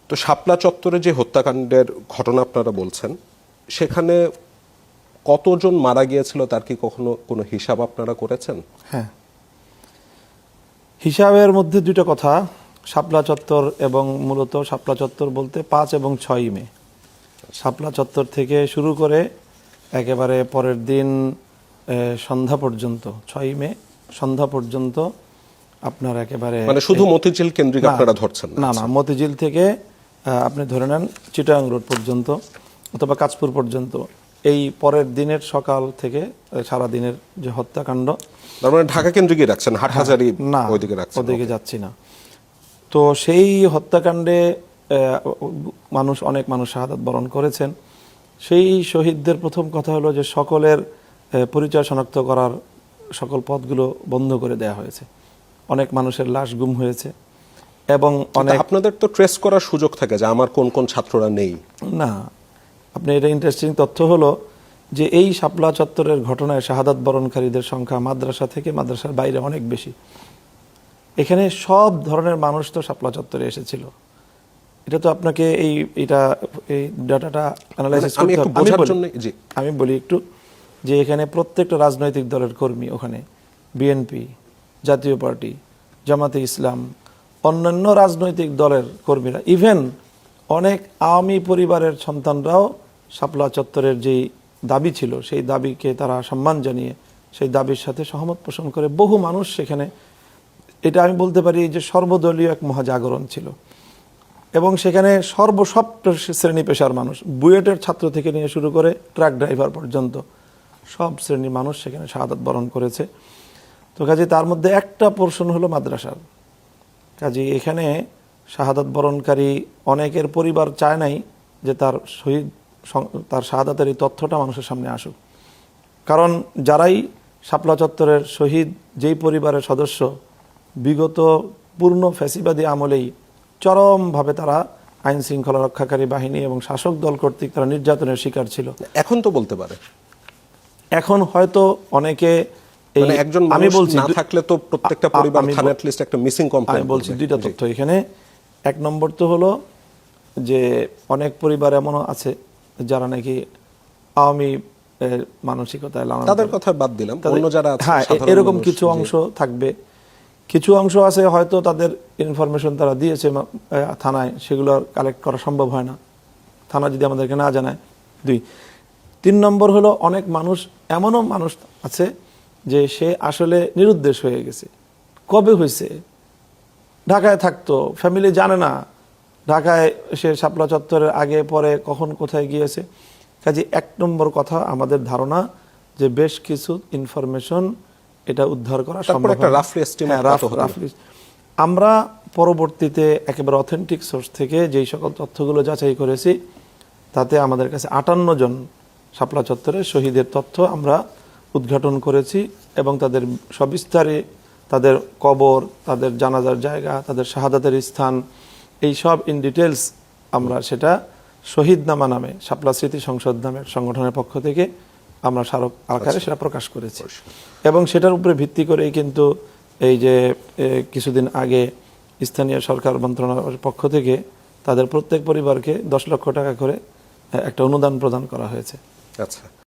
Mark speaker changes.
Speaker 1: তো শাপলা চত্বরে যে হত্যাকাণ্ডের ঘটনা আপনারা বলছেন, সেখানে কতজন মারা গিয়েছিল তার কি কখনো কোনো হিসাব আপনারা করেছেন?
Speaker 2: হ্যাঁ, হিসাবের মধ্যে দুটো কথা। শাপলা চত্বর এবং মূলত শাপলা চত্বর বলতে 5 এবং 6 মে শাপলা চত্বর থেকে শুরু করে একেবারে পরের দিন সন্ধ্যা পর্যন্ত, 6 মে সন্ধ্যা পর্যন্ত আপনার একেবারে
Speaker 1: মানে শুধু মতিঝিল কেন্দ্রিক আপনারা ধরছেন
Speaker 2: না? না, মতিঝিল থেকে আপনি ধরে নেন চিটাগাং রোড পর্যন্ত অথবা কাঁচপুর পর্যন্ত, এই পরের দিনের সকাল থেকে সারা দিনের যে হত্যাকাণ্ড।
Speaker 1: তার মানে ঢাকা কেন্দ্রিকই রাখছেন, হাটহাজারী
Speaker 2: না,
Speaker 1: ওইদিকে রাখছেন?
Speaker 2: ওদিকে যাচ্ছি না। তো সেই হত্যাকাণ্ডে অনেক মানুষ শাহাদাত বরণ করেছেন। সেই শহীদদের প্রথম কথা হলো যে সকলের পরিচয় শনাক্ত করার সকল পথগুলো বন্ধ করে দেয়া হয়েছে। অনেক মানুষের লাশ গুম হয়েছে এবং
Speaker 1: আপনাদের তো ট্রেস করার সুযোগ থাকে যে আমার কোন কোন ছাত্ররা নেই।
Speaker 2: না, আপনি এটা ইন্টারেস্টিং তথ্য হলো যে এই শাপলা চত্বরের ঘটনায় শাহাদাত বরণকারীদের সংখ্যা মাদ্রাসা থেকে মাদ্রাসার বাইরে অনেক বেশি। এখানে সব ধরনের মানুষ তো শাপলা চত্বরে এসেছিল। এটা তো আপনাকে এই ডাটাটা অ্যানালাইসিস করতে হবে। আমি বলি একটু যে এখানে প্রত্যেকটা রাজনৈতিক দলের কর্মী, ওখানে বিএনপি, জাতীয় পার্টি, জামাতে ইসলাম, অন্যান্য রাজনৈতিক দলের কর্মীরা, ইভেন অনেক আওয়ামী পরিবারের সন্তানরাও শাপলা চত্বরের যেই দাবি ছিল সেই দাবিকে তারা সম্মান জানিয়ে সেই দাবির সাথে সহমত পোষণ করে বহু মানুষ সেখানে, এটা আমি বলতে পারি যে সর্বদলীয় এক মহাজাগরণ ছিল। এবং সেখানে সব শ্রেণী পেশার মানুষ, বুয়েটের ছাত্র থেকে নিয়ে শুরু করে ট্রাক ড্রাইভার পর্যন্ত সব শ্রেণীর মানুষ সেখানে শাহাদাত বরণ করেছে। তো কাজে তার মধ্যে একটা পোর্শন হলো মাদ্রাসার। কাজে এখানে শাহাদাত বরণকারী অনেকের পরিবার চায় নাই যে তার শাহাদাতের এই তথ্যটা মানুষের সামনে আসুক। কারণ যারাই শাপলা চত্বরের শহীদ, যেই পরিবারের সদস্য, বিগত পূর্ণ ফ্যাসিবাদী আমলেই চরমভাবে তারা আইন শৃঙ্খলা রক্ষাকারী বাহিনী এবং শাসক দল কর্তৃক তারা নির্যাতনের শিকার ছিল।
Speaker 1: এখন তো বলতে পারে,
Speaker 2: এখন হয়তো অনেকে
Speaker 1: আমি বলছি না থাকলে তো প্রত্যেকটা পরিবার থানায় অ্যাট লিস্ট একটা মিসিং কমপ্লেইন।
Speaker 2: আমি বলছি দুইটা তথ্য এখানে। এক নম্বর তো হলো যে অনেক পরিবার এমনও আছে যারা নাকি আওয়ামী মানসিকতায় লালন,
Speaker 1: তাদের কথা বাদ দিলাম, অন্য যারা আছে,
Speaker 2: হ্যাঁ, এরকম কিছু অংশ থাকবে। কিছু অংশ আছে হয়তো তাদের ইনফরমেশন তারা দিয়েছে থানায়, সেগুলো কালেক্ট করা সম্ভব হয় না থানা যদি আমাদেরকে না জানায়। 2, 3 নম্বর হলো অনেক মানুষ, এমনও মানুষ আছে যে সে আসলে নিরুদ্দেশ হয়ে গেছে। কবে হয়েছে? ঢাকায় থাকতো, ফ্যামিলি জানে না ঢাকায় সে শাপলা চত্বরের আগে পরে কখন কোথায় গিয়েছে। কাজে 1 নম্বর কথা, আমাদের ধারণা যে বেশ কিছু ইনফরমেশন এটা উদ্ধার করা সম্ভব। আমরা পরবর্তীতে একেবারে অথেন্টিক সোর্স থেকে যেই সকল তথ্যগুলো যাচাই করেছি তাতে আমাদের কাছে 58 জন শাপলা চত্বরের শহীদের তথ্য আমরা উদ্ঘাটন করেছি এবং তাদের সবিস্তারে তাদের কবর, তাদের জানাজার জায়গা, তাদের শাহাদাতের স্থান, এই সব ইন ডিটেলস আমরা সেটা শহীদনামা নামে শাপলা স্মৃতি সংসদ নামের সংগঠনের পক্ষ থেকে আমরা স্মারক আকারে সেটা প্রকাশ করেছি। এবং সেটার উপরে ভিত্তি করেই কিন্তু এই যে কিছুদিন আগে স্থানীয় সরকার মন্ত্রণালয়ের পক্ষ থেকে তাদের প্রত্যেক পরিবারকে 10 লক্ষ টাকা করে একটা অনুদান প্রদান করা হয়েছে।
Speaker 1: আচ্ছা।